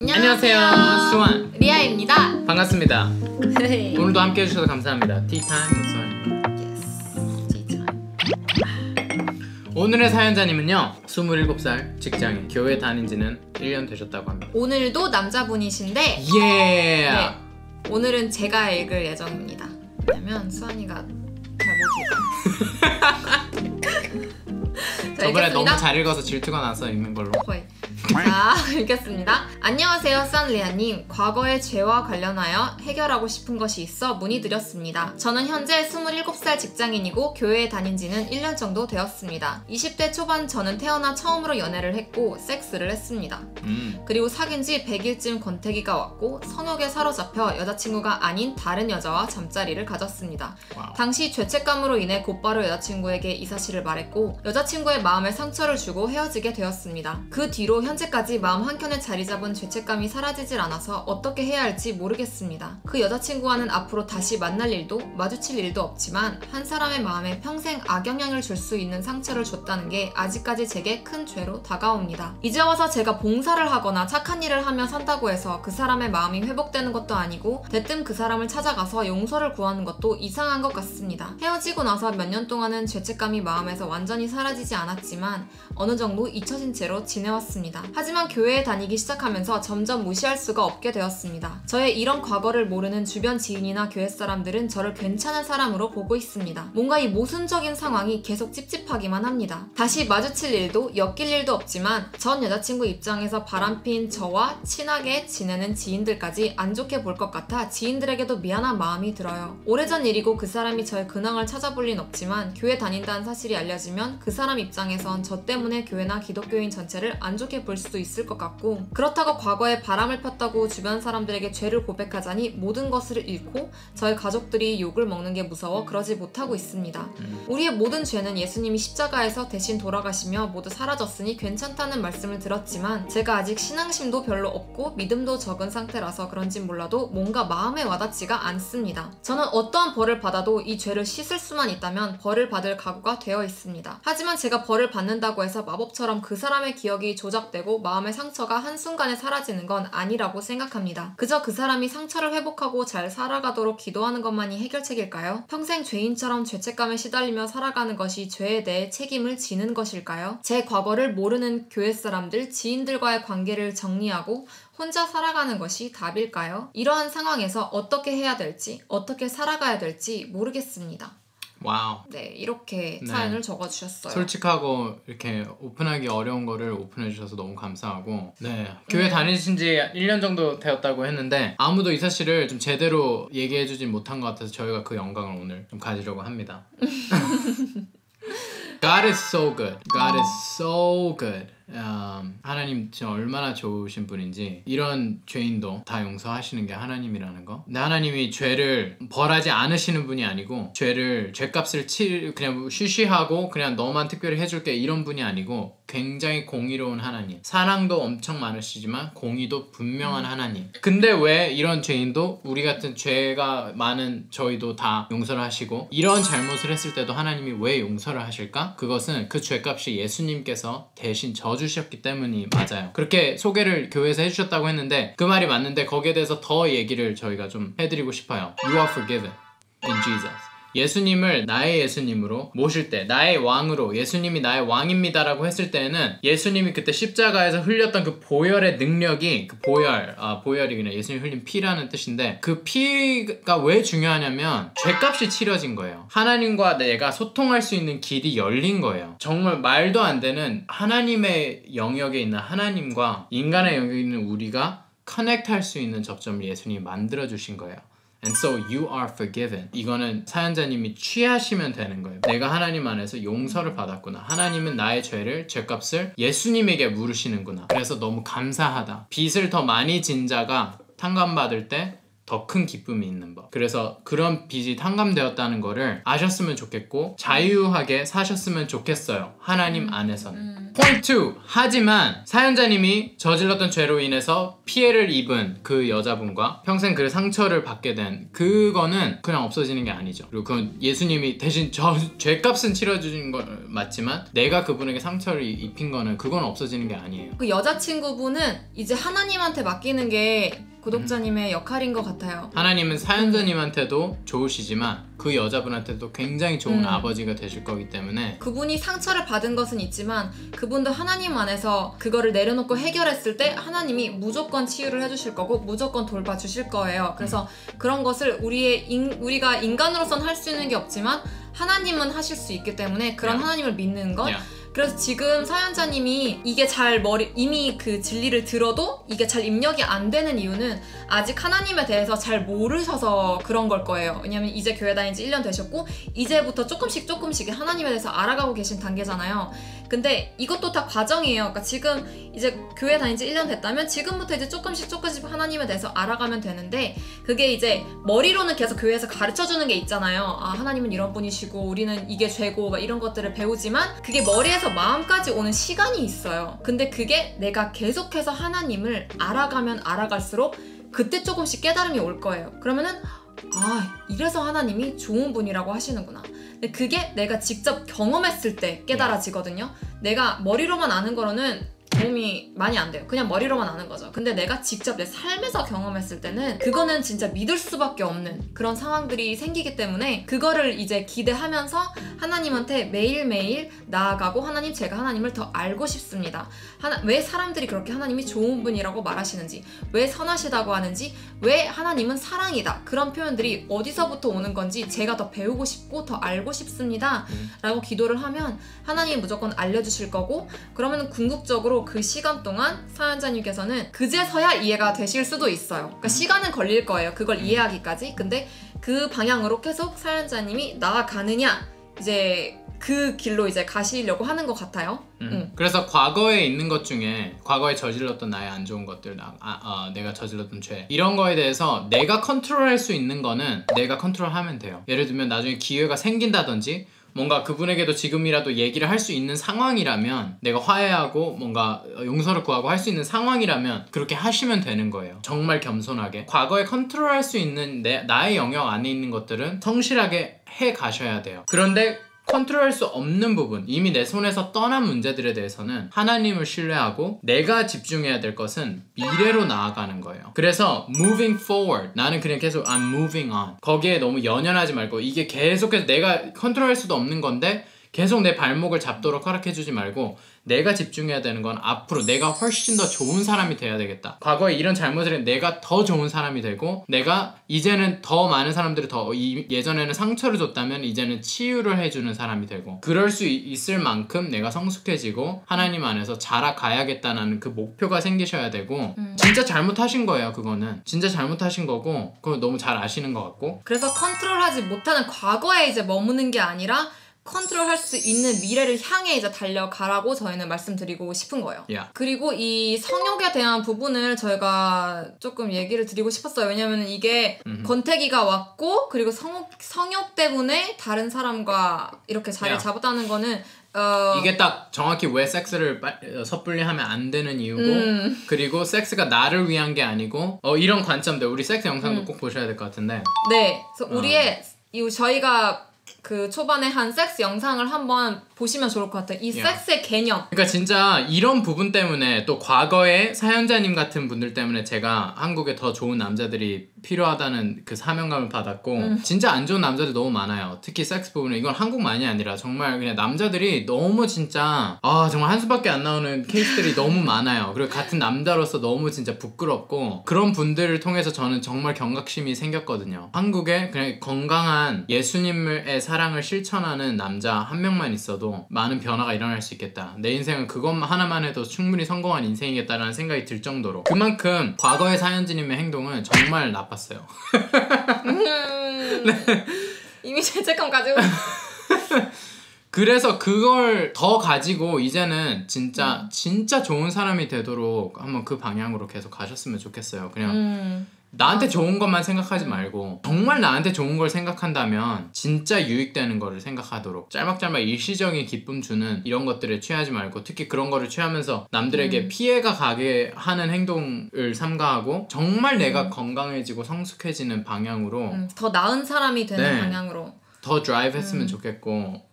안녕하세요. 수완 리아입니다. 반갑습니다. 오늘도 함께 해주셔서 감사합니다. 티타임 수완. 오늘의 사연자님은요 27살 직장인, 교회 다닌 지는 1년 되셨다고 합니다. 오늘도 남자분이신데 예. 네, 오늘은 제가 읽을 예정입니다. 왜냐면 수완이가 잘 못읽어요. 저번에 너무 잘 읽어서 질투가 나서 읽는 걸로. 거의. 자, 읽겠습니다. 안녕하세요, 수완리아님. 과거의 죄와 관련하여 해결하고 싶은 것이 있어 문의드렸습니다. 저는 현재 27살 직장인이고 교회에 다닌 지는 1년 정도 되었습니다. 20대 초반 저는 태어나 처음으로 연애를 했고 섹스를 했습니다. 그리고 사귄 지 100일쯤 권태기가 왔고 성욕에 사로잡혀 여자친구가 아닌 다른 여자와 잠자리를 가졌습니다. 와우. 당시 죄책감으로 인해 곧바로 여자친구에게 이 사실을 말했고 여자친구의 마음에 상처를 주고 헤어지게 되었습니다. 그 뒤로 현재까지 마음 한켠에 자리 잡은 죄책감이 사라지질 않아서 어떻게 해야 할지 모르겠습니다. 그 여자친구와는 앞으로 다시 만날 일도 마주칠 일도 없지만 한 사람의 마음에 평생 악영향을 줄 수 있는 상처를 줬다는 게 아직까지 제게 큰 죄로 다가옵니다. 이제 와서 제가 봉사를 하거나 착한 일을 하며 산다고 해서 그 사람의 마음이 회복되는 것도 아니고 대뜸 그 사람을 찾아가서 용서를 구하는 것도 이상한 것 같습니다. 헤어지고 나서 몇 년 동안은 죄책감이 마음에서 완전히 사라지지 않았지만 어느 정도 잊혀진 채로 지내왔습니다. 하지만 교회에 다니기 시작하면서 점점 무시할 수가 없게 되었습니다. 저의 이런 과거를 모르는 주변 지인이나 교회 사람들은 저를 괜찮은 사람으로 보고 있습니다. 뭔가 이 모순적인 상황이 계속 찝찝하기만 합니다. 다시 마주칠 일도 엮일 일도 없지만 전 여자친구 입장에서 바람핀 저와 친하게 지내는 지인들까지 안 좋게 볼 것 같아 지인들에게도 미안한 마음이 들어요. 오래전 일이고 그 사람이 저의 근황을 찾아볼 리는 없지만 교회 다닌다는 사실이 알려지면 그 사람 입장에선 저 때문에 교회나 기독교인 전체를 안 좋게 볼 수도 있을 것 같고, 그렇다고 과거에 바람을 폈다고 주변 사람들에게 죄를 고백하자니 모든 것을 잃고 저의 가족들이 욕을 먹는 게 무서워 그러지 못하고 있습니다. 우리의 모든 죄는 예수님이 십자가에서 대신 돌아가시며 모두 사라졌으니 괜찮다는 말씀을 들었지만 제가 아직 신앙심도 별로 없고 믿음도 적은 상태라서 그런진 몰라도 뭔가 마음에 와닿지가 않습니다. 저는 어떠한 벌을 받아도 이 죄를 씻을 수만 있다면 벌을 받을 각오가 되어 있습니다. 하지만 제가 벌을 받는다고 해서 마법처럼 그 사람의 기억이 조작되고 마음의 상처가 한순간에 사라지는 건 아니라고 생각합니다. 그저 그 사람이 상처를 회복하고 잘 살아가도록 기도하는 것만이 해결책일까요? 평생 죄인처럼 죄책감에 시달리며 살아가는 것이 죄에 대해 책임을 지는 것일까요? 제 과거를 모르는 교회 사람들, 지인들과의 관계를 정리하고 혼자 살아가는 것이 답일까요? 이러한 상황에서 어떻게 해야 될지, 어떻게 살아가야 될지 모르겠습니다. 와우. 네, 이렇게 사연을 적어주셨어요. 솔직하고 이렇게 오픈하기 어려운 거를 오픈해주셔서 너무 감사하고, 네, 교회 다니신 지 1년 정도 되었다고 했는데 아무도 이 사실을 좀 제대로 얘기해주진 못한 것 같아서 저희가 그 영광을 오늘 좀 가지려고 합니다. God is so good. God is so good. 하나님 진짜 얼마나 좋으신 분인지, 이런 죄인도 다 용서하시는 게 하나님이라는 거. 근데 하나님이 죄를 벌하지 않으시는 분이 아니고 죄값을 그냥 쉬쉬하고 그냥 너만 특별히 해줄게 이런 분이 아니고 굉장히 공의로운 하나님, 사랑도 엄청 많으시지만 공의도 분명한 하나님. 근데 왜 이런 죄인도 우리 같은 죄가 많은 저희도 다 용서를 하시고 이런 잘못을 했을 때도 하나님이 왜 용서를 하실까? 그것은 그 죄값이 예수님께서 대신 져주셨기 때문이 맞아요. 그렇게 소개를 교회에서 해주셨다고 했는데 그 말이 맞는데 거기에 대해서 더 얘기를 저희가 좀 해드리고 싶어요. You are forgiven in Jesus. 예수님을 나의 예수님으로 모실 때, 나의 왕으로, 예수님이 나의 왕입니다라고 했을 때는 예수님이 그때 십자가에서 흘렸던 그 보혈의 능력이, 그 보혈이 그냥 예수님이 흘린 피라는 뜻인데, 그 피가 왜 중요하냐면 죄값이 치러진 거예요. 하나님과 내가 소통할 수 있는 길이 열린 거예요. 정말 말도 안 되는 하나님의 영역에 있는 하나님과 인간의 영역에 있는 우리가 커넥트할 수 있는 접점을 예수님이 만들어주신 거예요. And so you are forgiven. 이거는 사연자님이 취하시면 되는 거예요. 내가 하나님 안에서 용서를 받았구나. 하나님은 나의 죄값을 예수님에게 물으시는구나. 그래서 너무 감사하다. 빚을 더 많이 진 자가 탕감받을 때 더 큰 기쁨이 있는 법. 그래서 그런 빚이 탕감되었다는 거를 아셨으면 좋겠고 자유하게 사셨으면 좋겠어요. 하나님 안에서는. Point 2. 하지만 사연자님이 저질렀던 죄로 인해서 피해를 입은 그 여자분과 평생 그 상처를 받게 된 그거는 그냥 없어지는 게 아니죠. 그리고 그건 예수님이 대신 저 죄값은 치러주신 건 맞지만 내가 그분에게 상처를 입힌 거는 그건 없어지는 게 아니에요. 그 여자친구분은 이제 하나님한테 맡기는 게 구독자님의 역할인 것 같아요. 하나님은 사연자님한테도 좋으시지만 그 여자분한테도 굉장히 좋은 아버지가 되실 거기 때문에 그분이 상처를 받은 것은 있지만 그분도 하나님 안에서 그거를 내려놓고 해결했을 때 하나님이 무조건 치유를 해주실 거고 무조건 돌봐주실 거예요. 그래서 그런 것을 우리가 인간으로선 할 수 있는 게 없지만 하나님은 하실 수 있기 때문에 그런 하나님을 믿는 것. 그래서 지금 사연자님이 이게 이미 그 진리를 들어도 이게 잘 입력이 안 되는 이유는 아직 하나님에 대해서 잘 모르셔서 그런 걸 거예요. 왜냐면 이제 교회 다닌 지 1년 되셨고 이제부터 조금씩 하나님에 대해서 알아가고 계신 단계잖아요. 근데 이것도 다 과정이에요. 그러니까 지금 이제 교회 다닌 지 1년 됐다면 지금부터 이제 조금씩 하나님에 대해서 알아가면 되는데 그게 이제 머리로는 계속 교회에서 가르쳐주는 게 있잖아요. 아, 하나님은 이런 분이시고 우리는 이게 죄고 막 이런 것들을 배우지만 그게 머리에서 마음까지 오는 시간이 있어요. 근데 그게 내가 계속해서 하나님을 알아가면 알아갈수록 그때 조금씩 깨달음이 올 거예요. 그러면은 아, 이래서 하나님이 좋은 분이라고 하시는구나. 근데 그게 내가 직접 경험했을 때 깨달아지거든요. 내가 머리로만 아는 거로는 도움이 많이 안 돼요. 그냥 머리로만 아는 거죠. 근데 내가 직접 내 삶에서 경험했을 때는 그거는 진짜 믿을 수밖에 없는 그런 상황들이 생기기 때문에 그거를 이제 기대하면서 하나님한테 매일매일 나아가고 하나님, 제가 하나님을 더 알고 싶습니다. 왜 사람들이 그렇게 하나님이 좋은 분이라고 말하시는지, 왜 선하시다고 하는지, 왜 하나님은 사랑이다, 그런 표현들이 어디서부터 오는 건지 제가 더 배우고 싶고 더 알고 싶습니다 라고 기도를 하면 하나님이 무조건 알려주실 거고, 그러면 궁극적으로 그 시간 동안 사연자님께서는 그제서야 이해가 되실 수도 있어요. 그러니까 시간은 걸릴 거예요, 그걸 이해하기까지. 근데 그 방향으로 계속 사연자님이 나아가느냐, 이제 그 길로 이제 가시려고 하는 것 같아요. 그래서 과거에 있는 것 중에 과거에 저질렀던 나의 안 좋은 것들, 내가 저질렀던 죄, 이런 거에 대해서 내가 컨트롤할 수 있는 거는 내가 컨트롤하면 돼요. 예를 들면 나중에 기회가 생긴다든지 뭔가 그분에게도 지금이라도 얘기를 할 수 있는 상황이라면, 내가 화해하고 뭔가 용서를 구하고 할 수 있는 상황이라면 그렇게 하시면 되는 거예요. 정말 겸손하게 과거에 컨트롤할 수 있는 나의 영역 안에 있는 것들은 성실하게 해 가셔야 돼요. 그런데 컨트롤할 수 없는 부분, 이미 내 손에서 떠난 문제들에 대해서는 하나님을 신뢰하고 내가 집중해야 될 것은 미래로 나아가는 거예요. 그래서 moving forward, 나는 그냥 계속 I'm moving on, 거기에 너무 연연하지 말고, 이게 계속해서 내가 컨트롤할 수도 없는 건데 계속 내 발목을 잡도록 허락해주지 말고 내가 집중해야 되는 건 앞으로 내가 훨씬 더 좋은 사람이 돼야 되겠다. 과거에 이런 잘못을 했는데 내가 더 좋은 사람이 되고, 내가 이제는 더 많은 사람들이 예전에는 상처를 줬다면 이제는 치유를 해주는 사람이 되고, 그럴 수 있을 만큼 내가 성숙해지고 하나님 안에서 자라가야겠다는 그 목표가 생기셔야 되고, 진짜 잘못하신 거예요. 그거는 진짜 잘못하신 거고, 그거 너무 잘 아시는 것 같고. 그래서 컨트롤하지 못하는 과거에 이제 머무는 게 아니라 컨트롤할 수 있는 미래를 향해 이제 달려가라고 저희는 말씀드리고 싶은 거예요. 그리고 이 성욕에 대한 부분을 저희가 조금 얘기를 드리고 싶었어요. 왜냐면 이게 권태기가 왔고, 그리고 성욕 때문에 다른 사람과 이렇게 자리를 잡았다는 거는 이게 딱 정확히 왜 섹스를 섣불리 하면 안 되는 이유고, 그리고 섹스가 나를 위한 게 아니고, 이런 관점들, 우리 섹스 영상도 꼭 보셔야 될 것 같은데. 네, 그래서 저희가 그 초반에 한 섹스 영상을 한번 보시면 좋을 것 같아요. 이 섹스의 개념. 그러니까 진짜 이런 부분 때문에, 또 과거에 사연자님 같은 분들 때문에 제가 한국에 더 좋은 남자들이 필요하다는 그 사명감을 받았고, 진짜 안 좋은 남자들 너무 많아요. 특히 섹스 부분에. 이건 한국만이 아니라 정말 그냥 남자들이 너무 진짜 정말 한숨밖에 안 나오는 케이스들이 너무 많아요. 그리고 같은 남자로서 너무 진짜 부끄럽고, 그런 분들을 통해서 저는 정말 경각심이 생겼거든요. 한국에 그냥 건강한 예수님의 사랑을 실천하는 남자 한 명만 있어도 많은 변화가 일어날 수 있겠다. 내 인생은 그것 하나만 해도 충분히 성공한 인생이겠다라는 생각이 들 정도로, 그만큼 과거의 사연자님의 행동은 정말 나빴어요. 네. 이미 죄책감 가지고 그래서 그걸 더 가지고 이제는 진짜 좋은 사람이 되도록 한번 그 방향으로 계속 가셨으면 좋겠어요. 그냥 나한테 좋은 것만 생각하지 말고 정말 나한테 좋은 걸 생각한다면 진짜 유익되는 거를 생각하도록 짤막짤막 일시적인 기쁨 주는 이런 것들에 취하지 말고 특히 그런 거를 취하면서 남들에게 피해가 가게 하는 행동을 삼가하고 정말 내가 건강해지고 성숙해지는 방향으로 더 나은 사람이 되는 네. 방향으로 더 드라이브 했으면 좋겠고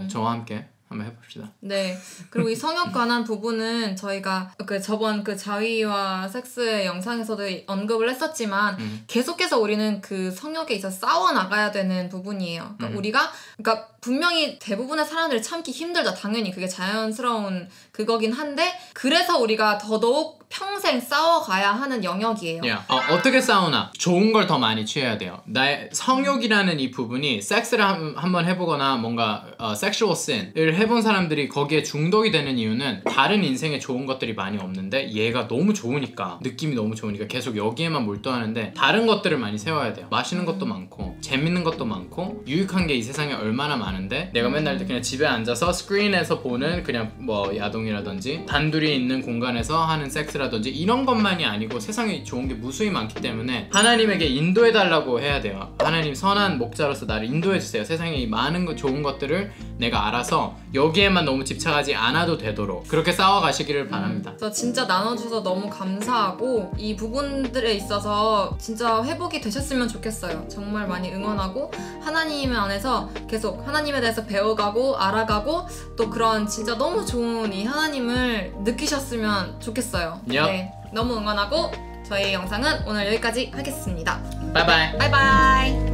저와 함께 한번 해봅시다. 네. 그리고 이 성욕 관한 부분은 저희가 저번 자위와 섹스의 영상에서도 언급을 했었지만 계속해서 우리는 그 성욕에 있어서 싸워 나가야 되는 부분이에요. 그러니까 그러니까 분명히 대부분의 사람들이 참기 힘들다. 당연히 그게 자연스러운 그거긴 한데 그래서 우리가 더더욱 평생 싸워가야 하는 영역이에요. 어떻게 싸우나? 좋은 걸 더 많이 취해야 돼요. 나의 성욕이라는 이 부분이 섹스를 한번 해보거나 뭔가 섹슈얼 씬을 해본 사람들이 거기에 중독이 되는 이유는 다른 인생에 좋은 것들이 많이 없는데 얘가 너무 좋으니까 느낌이 너무 좋으니까 계속 여기에만 몰두하는데 다른 것들을 많이 세워야 돼요. 맛있는 것도 많고 재밌는 것도 많고 유익한 게 이 세상에 얼마나 많은데 내가 맨날 그냥 집에 앉아서 스크린에서 보는 그냥 뭐 야동이라든지 단둘이 있는 공간에서 하는 섹스라든지 이런 것만이 아니고 세상에 좋은 게 무수히 많기 때문에 하나님에게 인도해달라고 해야 돼요. 하나님 선한 목자로서 나를 인도해주세요. 세상에 이 많은 좋은 것들을 내가 알아서 여기에만 너무 집착하지 않아도 되도록 그렇게 싸워가시기를 바랍니다. 그래서 진짜 나눠주셔서 너무 감사하고 이 부분들에 있어서 진짜 회복이 되셨으면 좋겠어요. 정말 많이 응원하고 하나님 안에서 계속 하나님에 대해서 배워가고 알아가고 또 그런 진짜 너무 좋은 이 하나님을 느끼셨으면 좋겠어요. 네, 너무 응원하고 저희 영상은 오늘 여기까지 하겠습니다. 바이바이. 바이바이.